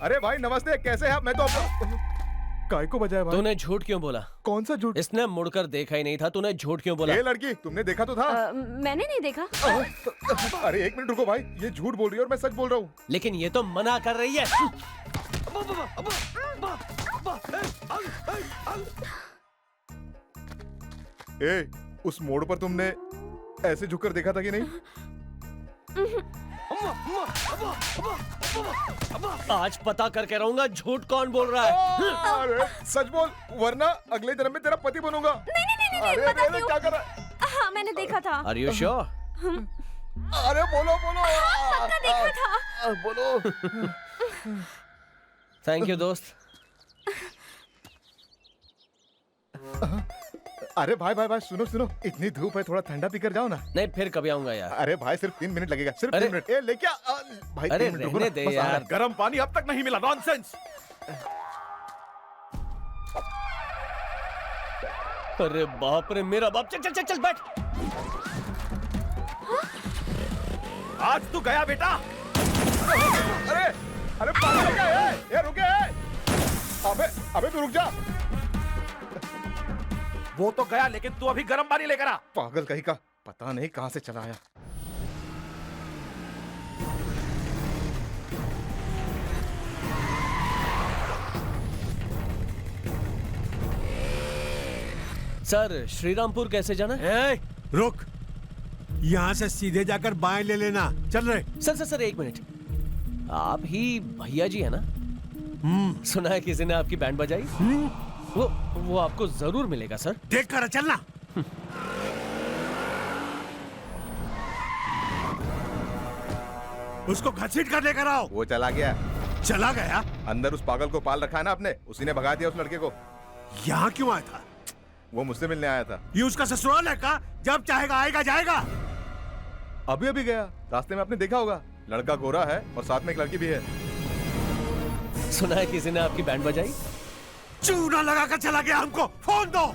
अरे भाई नमस्ते, कैसे हैं आप? मैं तो काय को बजाया भाई? तूने झूठ क्यों बोला? कौन सा झूठ? इसने मुड़कर देखा ही नहीं था, तूने झूठ क्यों बोला? ये लड़की, तुमने देखा तो था? मैंने नहीं देखा। अरे एक मिनट रुको भाई, ये झूठ बोल रही है और मैं सच बोल रहा हूँ। लेकिन ये तो मना कर रही है। ए, उस मोड़ पर तुमने ऐसे झुककर देखा था कि नहीं? आज पता करके रहूंगा झूठ कौन बोल रहा है। अरे सच बोल, वरना अगले जन्म में तेरा पति बनूंगा। नहीं, अरे पता अरे क्यों? क्या कर रहा है? हाँ मैंने देखा था। Are you sure? अरे बोलो बोलो। पक्का देखा था। बोलो। थैंक यू दोस्त। अरे भाई भाई भाई सुनो सुनो, इतनी धूप है, थोड़ा ठंडा पीकर जाओ ना। नहीं फिर कभी आऊंगा यार। अरे भाई सिर्फ 3 मिनट लगेगा, सिर्फ अरे 3 मिनट। ए लेके भाई अरे 3 मिनट रुको रहने ना, दे बस आ रहा यार। है। गर्म पानी अब तक नहीं मिला। नॉनसेंस। अरे बाप रे मेरा बाप। चल चल चल चल बैठ। आज तू गया बेटा। अरे अरे पागल है क्या? ये रुके। अबे अबे तू रुक जा। वो तो गया, लेकिन तू अभी गर्म पानी लेकर आ। पागल कहीं का, पता नहीं कहां से चला आया। सर श्रीरामपुर कैसे जाना है? रुक, यहाँ से सीधे जाकर बाएं ले लेना। चल रहे। सर सर सर एक मिनट, आप ही भैया जी है ना? सुना है किसी ने आपकी बैंड बजाई। वो आपको जरूर मिलेगा सर। देख कर चलना। उसको घसीट कर लेकर आओ। वो चला गया। चला गया? अंदर उस पागल को पाल रखा है ना आपने, उसी ने भगा दिया उस लड़के को। यहाँ क्यों आया था? वो मुझसे मिलने आया था। ये उसका ससुराल है का? जब चाहेगा आएगा जाएगा। अभी अभी गया, रास्ते में आपने देखा होगा। लड़का गोरा है और साथ में एक लड़की भी है। सुना है किसी ने आपकी बैंड बजाई। चूना लगा कर चला गया। हमको फोन दो।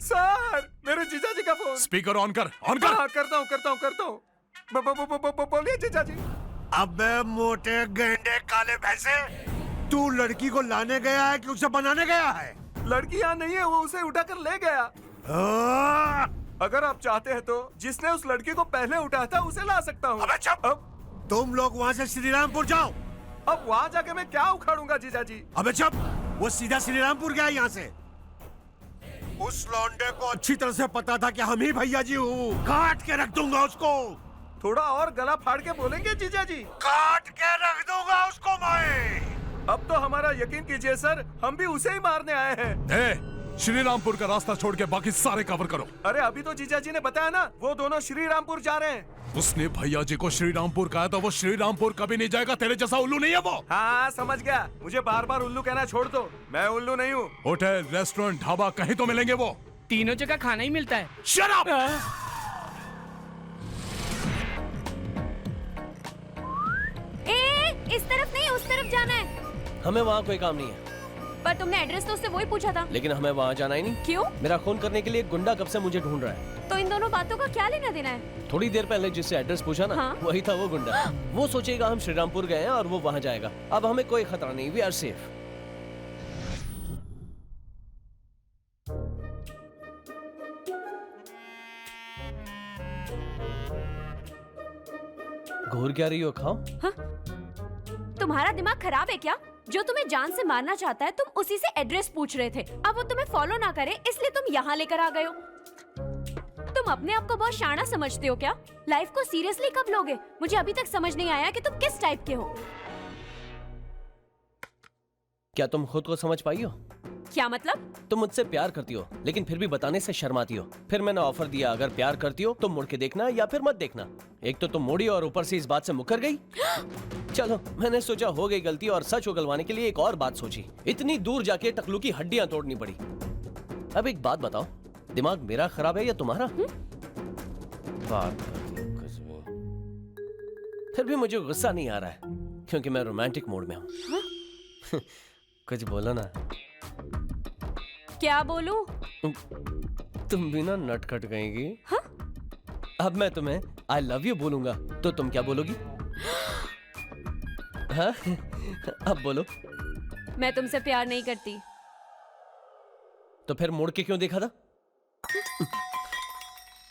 सर, मेरे जीजा जी का फोन। स्पीकर ऑन कर, ऑन कर। हाँ, करता हूँ। बोलिए जीजा जी। अबे मोटे गेंडे काले भैंसे, तू लड़की को लाने गया है कि उसे बनाने गया है? लड़की यहाँ नहीं है, वो उसे उठाकर ले गया। अगर आप चाहते हैं तो जिसने उस लड़की को पहले उठाया था उसे ला सकता हूँ। अबे चुप। तुम लोग वहाँ से श्रीरामपुर जाओ। अब वहाँ जाके मैं क्या उखाड़ूंगा जीजा जी? अबे चुप। वो सीधा श्रीरामपुर गया यहाँ से। उस लौंडे को अच्छी तरह से पता था कि हम ही भैया जी हूँ। काट के रख दूंगा उसको। थोड़ा और गला फाड़ के बोलेंगे जीजा जी? काट के रख दूंगा उसको मैं। अब तो हमारा यकीन कीजिए सर, हम भी उसे ही मारने आए हैं। श्रीरामपुर का रास्ता छोड़ के बाकी सारे कवर करो। अरे अभी तो जीजा जी ने बताया ना, वो दोनों श्रीरामपुर जा रहे हैं। उसने भैया जी को श्रीरामपुर कहा तो वो श्रीरामपुर कभी नहीं जाएगा। तेरे जैसा उल्लू नहीं है वो। हाँ समझ गया, मुझे बार बार उल्लू कहना छोड़ दो। मैं उल्लू नहीं हूँ। होटल, रेस्टोरेंट, ढाबा कहीं तो मिलेंगे वो। तीनों जगह खाना ही मिलता है। Shut up! इस तरफ नहीं, उस तरफ जाना है। हमें वहाँ कोई काम नहीं है। पर तुमने एड्रेस तो उससे वही पूछा था। लेकिन हमें वहाँ जाना ही नहीं। क्यों? मेरा खून करने के लिए एक गुंडा कब से मुझे ढूंढ रहा है। तो इन दोनों बातों का क्या लेना देना है? थोड़ी देर पहले जिससे एड्रेस पूछा ना, हाँ? वही था वो गुंडा। वो सोचेगा हम श्रीरामपुर गए हैं और वो वहाँ जाएगा। अब हमें कोई खतरा नहीं, वी आर सेफ। घूर क्या रही हो? खाओ। तुम्हारा दिमाग खराब है क्या? जो तुम्हें जान से मारना चाहता है, तुम उसी से एड्रेस पूछ रहे थे। अब वो तुम्हें फॉलो ना करे इसलिए तुम यहाँ लेकर आ गए हो। तुम अपने आप को बहुत शाना समझते हो क्या? लाइफ को सीरियसली कब लोगे? मुझे अभी तक समझ नहीं आया कि तुम किस टाइप के हो। क्या तुम खुद को समझ पाई हो? क्या मतलब? तुम मुझसे प्यार करती हो लेकिन फिर भी बताने से शर्माती हो। फिर मैंने ऑफर दिया, अगर प्यार करती हो तो मुड़ के देखना या फिर मत देखना। एक तो तुम मोड़ी और ऊपर से इस बात से मुकर गई। चलो मैंने सोचा हो गई गलती और सच उगलवाने के लिए एक और बात सोची। इतनी दूर जाके टकलू की हड्डियां तोड़नी पड़ी। अब एक बात बताओ, दिमाग मेरा खराब है या तुम्हारा? बात करती हो कुछ भी। फिर भी मुझे गुस्सा नहीं आ रहा है क्योंकि मैं रोमांटिक मूड में हूँ। कुछ बोलो ना। क्या बोलूं? तुम भी ना नटखट गएंगी। अब मैं तुम्हें आई लव यू बोलूंगा तो तुम क्या बोलोगी? हाँ अब बोलो। मैं तुमसे प्यार नहीं करती। तो फिर मुड़ के क्यों देखा था?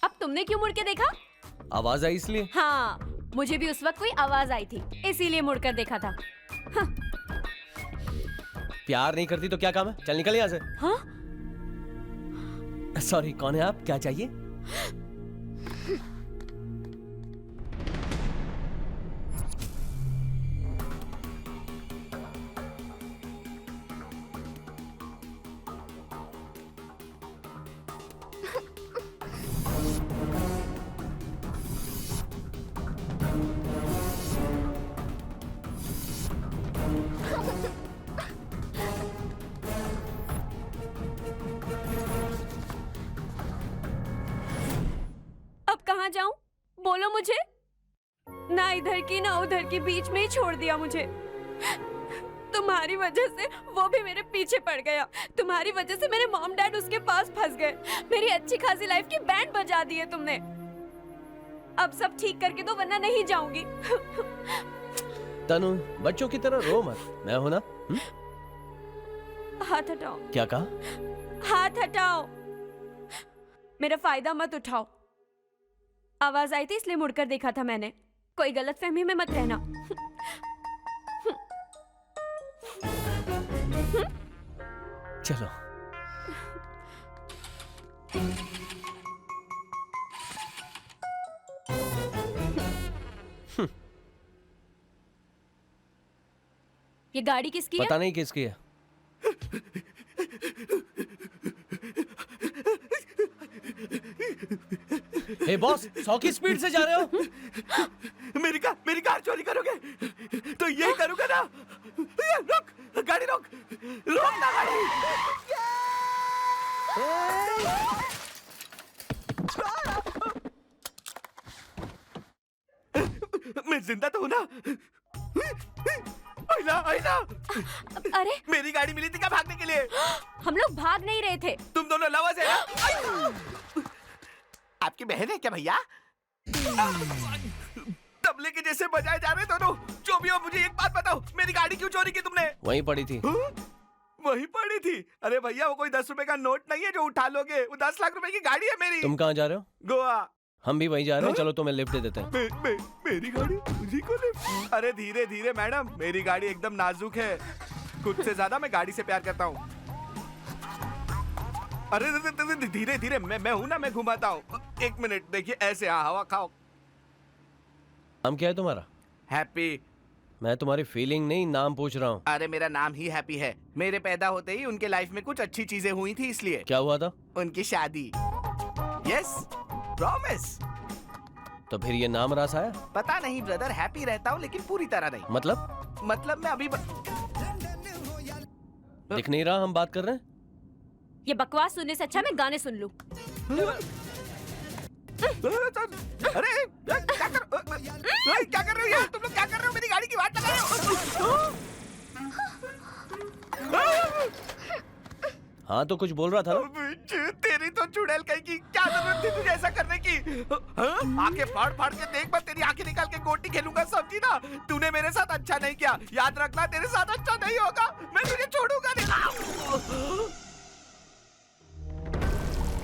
अब तुमने क्यों मुड़ के देखा? आवाज आई इसलिए। हाँ, मुझे भी उस वक्त कोई आवाज आई थी, इसीलिए मुड़कर देखा था। प्यार नहीं करती तो क्या काम है? चल निकल यहाँ से। हाँ? सॉरी, कौन है आप? क्या चाहिए? अब कहाँ जाऊं? बोलो मुझे। ना इधर की ना उधर की, बीच में ही छोड़ दिया मुझे। तुम्हारी वजह से वो भी मेरे पीछे पड़ गया। तुम्हारी वजह से मेरे मॉम डैड उसके पास फंस गए। मेरी अच्छी खासी लाइफ की बैंड बजा दी है तुमने। अब सब ठीक करके दो, वरना नहीं जाऊंगी। तनु, बच्चों की तरह रो मत, मैं हूं ना। हाथ हटाओ। क्या कहा? हाथ हटाओ। मेरा फायदा मत उठाओ। आवाज आई थी इसलिए मुड़कर देखा था मैंने। कोई गलतफहमी में मत रहना। चलो। ये गाड़ी किसकी है? पता नहीं किसकी है। हे बॉस, 100 की स्पीड से जा रहे हो? मेरी कार चोरी करोगे तो यही करूंगा ना। ये, रोक गाड़ी, रोक ना गाड़ी। मैं जिंदा तो हूं ना? आइला। अरे मेरी गाड़ी मिली थी क्या भागने के लिए? हम लोग भाग नहीं रहे थे। तुम दोनों लवर्स है ना? आपकी बहन है क्या भैया? तबले के जैसे बजाए जा रहे दोनों। जो भी हो, मुझे एक बात बताओ, मेरी गाड़ी क्यों चोरी की तुमने? वहीं पड़ी थी। वहीं पड़ी थी? अरे भैया, वो कोई 10 रुपए का नोट नहीं है जो उठा लोगे। वो 10 लाख रुपए की गाड़ी है मेरी। तुम कहाँ जा रहे हो? गोवा। हम भी वहीं जा रहे हैं। चलो तुम्हें लिफ्ट दे देते हैं। मेरी गाड़ी मुझे को लिफ्ट? अरे धीरे धीरे मैडम, मेरी गाड़ी एकदम नाजुक है। खुद से ज्यादा मैं गाड़ी से प्यार करता हूँ। अरे धीरे धीरे, मैं हूं ना, मैं घुमाता हूँ। 1 मिनट, देखिए ऐसे। हाँ, हवा खाओ। नाम क्या है तुम्हारा? हैप्पी। मैं तुम्हारी फीलिंग नहीं, नाम पूछ रहा हूँ। अरे मेरा नाम ही हैप्पी है। मेरे पैदा होते ही उनके लाइफ में कुछ अच्छी चीजें हुई थी, इसलिए। क्या हुआ था? उनकी शादी। Yes, promise. तो फिर ये नाम रास आया? पता नहीं ब्रदर, हैप्पी रहता हूँ लेकिन पूरी तरह नहीं। मतलब मैं अभी दिख नहीं रहा हम बात कर रहे हैं? ये बकवास सुनने से अच्छा मैं गाने सुन लूं। अरे क्या कर रहे हो यार? तुम लोग क्या कर रहे हो? मेरी गाड़ी की वाट लगा रहे हो। हाँ तो कुछ बोल रहा था ना? तेरी तो चुड़ैल कहीं की। क्या जरूरत थी तुझे ऐसा करने की? आंखें फाड़ फाड़ के देख, मैं तेरी आंखें निकाल के गोटी खेलूंगा, समझी ना? तूने मेरे साथ अच्छा नहीं किया, याद रखना, तेरे साथ अच्छा नहीं होगा। मैं तुझे छोड़ूंगा नहीं।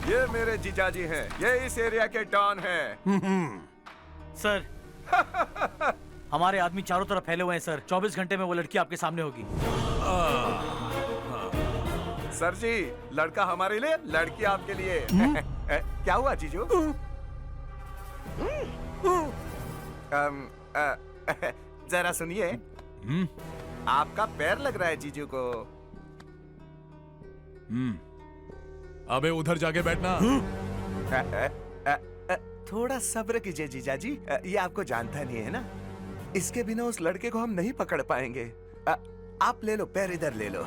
ये मेरे जीजाजी हैं। ये इस एरिया के डॉन हैं। सर हमारे आदमी चारों तरफ फैले हुए हैं सर। 24 घंटे में वो लड़की आपके सामने होगी। सर जी, लड़का हमारे लिए, लड़की आपके लिए। क्या हुआ जीजू? जरा सुनिए। आपका पैर लग रहा है जीजू को। अबे उधर जाके बैठना। थोड़ा सब्र कीजिए जीजाजी। ये आपको जानता नहीं है ना, इसके बिना उस लड़के को हम नहीं पकड़ पाएंगे। आप ले लो पैर, इधर ले लो।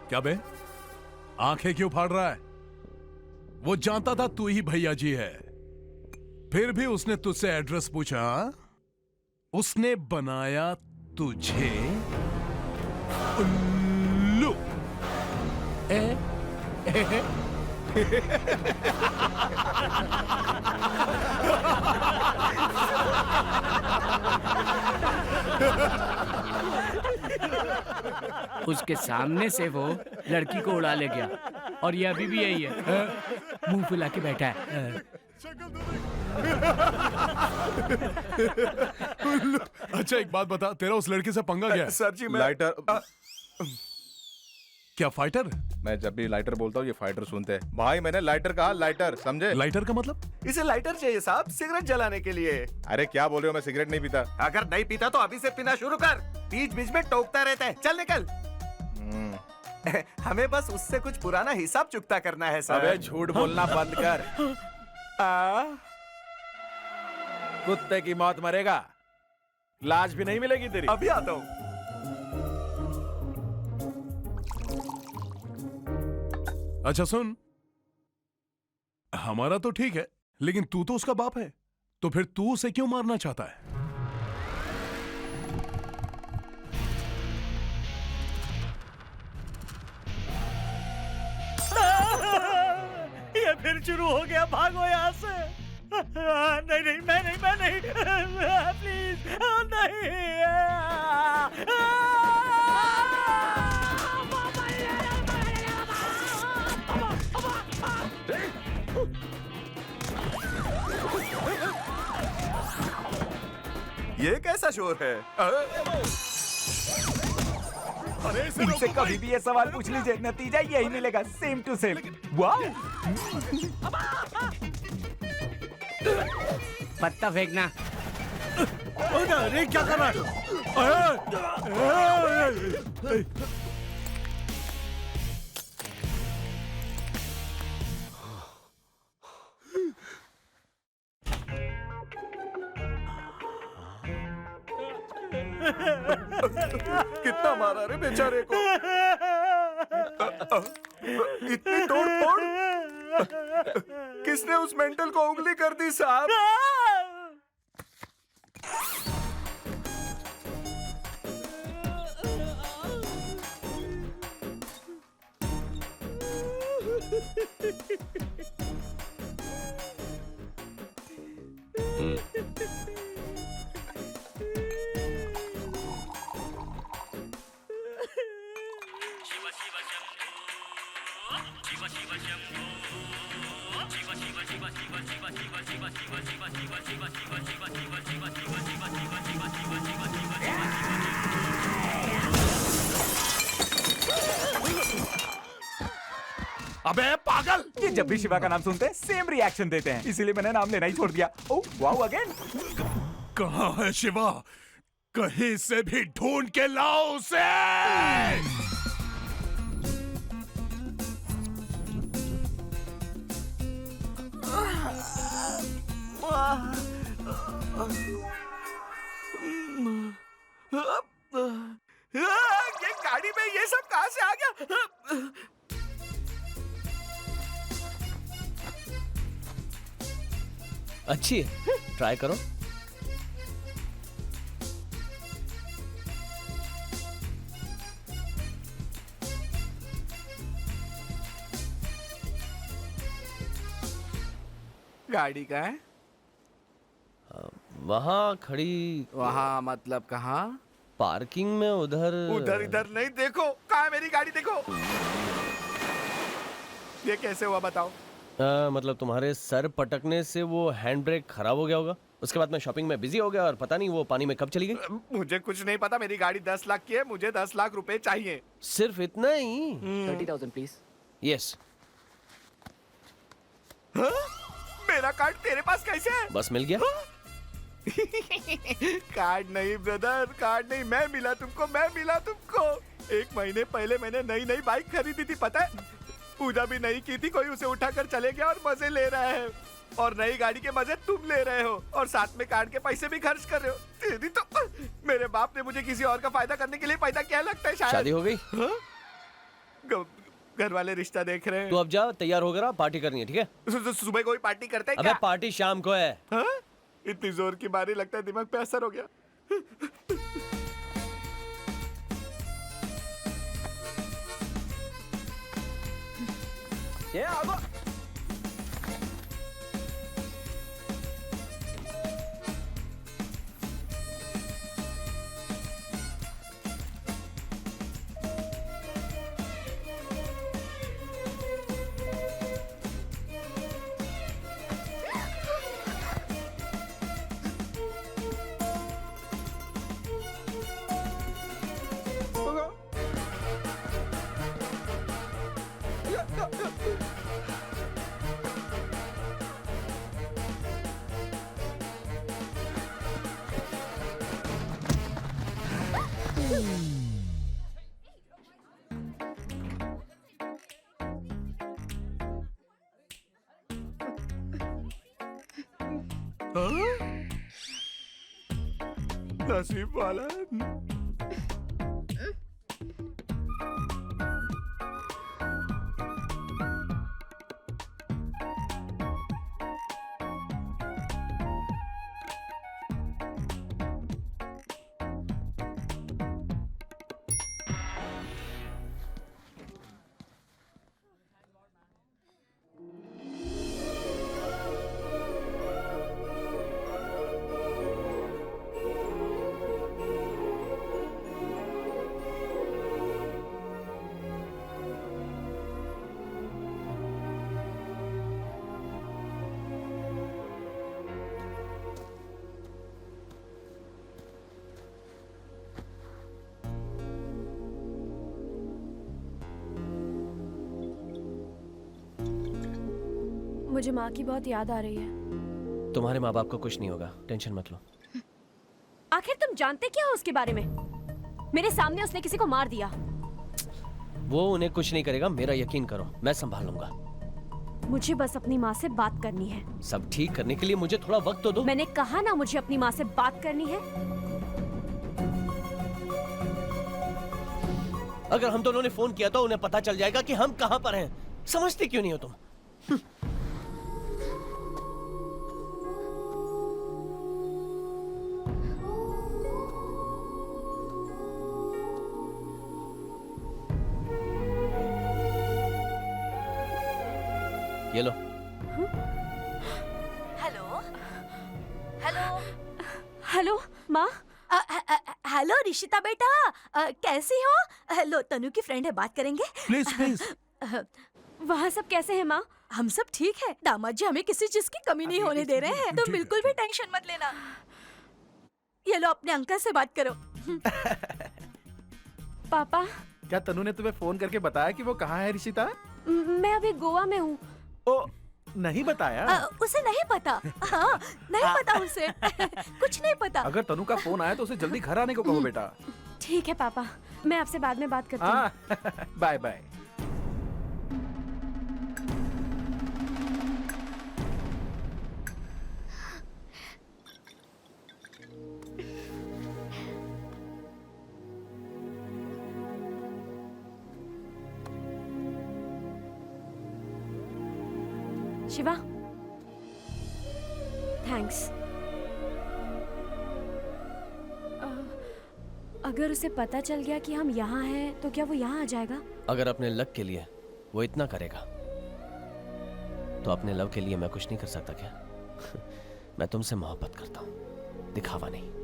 क्या बे, आंखें क्यों फाड़ रहा है? वो जानता था तू ही भैया जी है, फिर भी उसने तुझसे एड्रेस पूछा। उसने बनाया तुझे उल्लू। उसके सामने से वो लड़की को उड़ा ले गया और ये अभी भी यही है, मुंह फुला के बैठा है। अच्छा एक बात बता, तेरा उस लड़के से पंगा क्या है? सर जी मैं लाइटर। क्या फाइटर? मैं जब भी लाइटर बोलता हूँ ये फाइटर सुनते हैं। भाई मैंने लाइटर कहा, लाइटर समझे? लाइटर का मतलब? इसे लाइटर चाहिए साहब, सिगरेट जलाने के लिए। अरे क्या बोल रहे हो, मैं सिगरेट नहीं पीता। अगर नहीं पीता तो अभी से पीना शुरू कर। बीच बीच में टोकता रहता है। चल निकल। हमें बस उससे कुछ पुराना हिसाब चुकता करना है सर। अबे झूठ बोलना बंद कर। कुत्ते की मौत मरेगा, लाज भी नहीं मिलेगी तेरी। अभी आता हूँ। अच्छा सुन, हमारा तो ठीक है, लेकिन तू तो उसका बाप है, तो फिर तू उसे क्यों मारना चाहता है? ये फिर शुरू हो गया, भागो यहाँ से। नहीं नहीं, मैं नहीं प्लीज नहीं। ये कैसा शोर है? इनसे कभी भी ये सवाल पूछ लीजिए, नतीजा यही मिलेगा, सेम टू सेम। वाह! पत्ता फेंकना। अरे क्या कर रहा है? कितना मारा रे बेचारे को। इतनी तोड़ फोड़। किसने उस मेंटल को उंगली कर दी साहब? अबे पागल! ये जब भी शिवा का नाम सुनते हैं सेम रिएक्शन देते हैं, इसीलिए मैंने नाम लेना ही छोड़ दिया। Oh wow again. कहाँ है शिवा? कहीं से भी ढूंढ के लाओ उसे। ये गाड़ी में ये सब कहां से आ गया? अच्छी है, ट्राई करो। गाड़ी का है? वहाँ खड़ी, वहाँ मतलब कहाँ? पार्किंग में उधर। उधर इधर नहीं, देखो कहाँ है मेरी गाड़ी, देखो। ये कैसे हुआ बताओ? मतलब तुम्हारे सर पटकने से वो हैंड ब्रेक खराब हो गया होगा। उसके बाद मैं शॉपिंग में बिजी हो गया और पता नहीं वो पानी में कब चली गई। मुझे कुछ नहीं पता, मेरी गाड़ी 10 लाख की है, मुझे 10 लाख रुपए चाहिए। सिर्फ इतना ही? 30,000 प्लीज। यस। हाँ? मेरा कार्ड तेरे पास कैसे है? बस मिल गया। कार्ड नहीं ब्रदर, कार्ड नहीं, मैं मिला तुमको। 1 महीने पहले मैंने नई बाइक खरीदी थी, पता है? पूजा भी नहीं की थी, कोई उसे उठाकर चले गया और मजे ले रहा है। और नई गाड़ी के मजे तुम ले रहे हो और साथ में कार्ड के पैसे भी खर्च कर रहे हो। तेरी तो, मेरे बाप ने मुझे किसी और का फायदा करने के लिए पैदा किया लगता है शायद। शादी हो गई? घर वाले रिश्ता देख रहे हैं। तो अब जा, तैयार हो गया, पार्टी करनी है, ठीक है? सुबह कोई पार्टी करते हैं अबे क्या? पार्टी शाम को है। हाँ? इतनी जोर की बारी, लगता है दिमाग पे असर हो गया। ये आगो। नसीब वाला। मुझे माँ की बहुत याद आ रही है। तुम्हारे माँ बाप को कुछ नहीं होगा, टेंशन मत लो। आखिर तुम जानते क्या हो उसके बारे में? मेरे सामने उसने किसी को मार दिया। वो उन्हें कुछ नहीं करेगा, मेरा यकीन करो, मैं संभाल लूंगा। मुझे बस अपनी माँ से बात करनी है। सब ठीक करने के लिए मुझे थोड़ा वक्त तो दो। मैंने कहा ना, मुझे अपनी माँ से बात करनी है। अगर हम दोनों ने फोन किया तो उन्हें पता चल जाएगा कि हम कहाँ पर हैं। समझते क्यों नहीं हो तुम? ये लो। हेलो हेलो हेलो माँ। हेलो ऋषिता बेटा, कैसी हो? लो, तनु की फ्रेंड है, बात करेंगे। Please please. वहाँ सब कैसे हैं माँ? हम सब ठीक है। दामाद जी हमें किसी चीज की कमी नहीं होने दे रहे हैं, तो बिल्कुल भी टेंशन मत लेना। ये लो, अपने अंकल से बात करो। पापा, क्या तनु ने तुम्हें फोन करके बताया कि वो कहाँ है ऋषिता? मैं अभी गोवा में हूँ। ओ, नहीं बताया? उसे नहीं पता। हाँ, नहीं पता उसे। कुछ नहीं पता। अगर तनु का फोन आया तो उसे जल्दी घर आने को कहो बेटा। ठीक है पापा, मैं आपसे बाद में बात करती हूँ। हाँ, बाय बाय। शिवा, थैंक्स। अगर उसे पता चल गया कि हम यहाँ हैं, तो क्या वो यहाँ आ जाएगा? अगर अपने लव के लिए वो इतना करेगा, तो अपने लव के लिए मैं कुछ नहीं कर सकता क्या? मैं तुमसे मोहब्बत करता हूँ, दिखावा नहीं।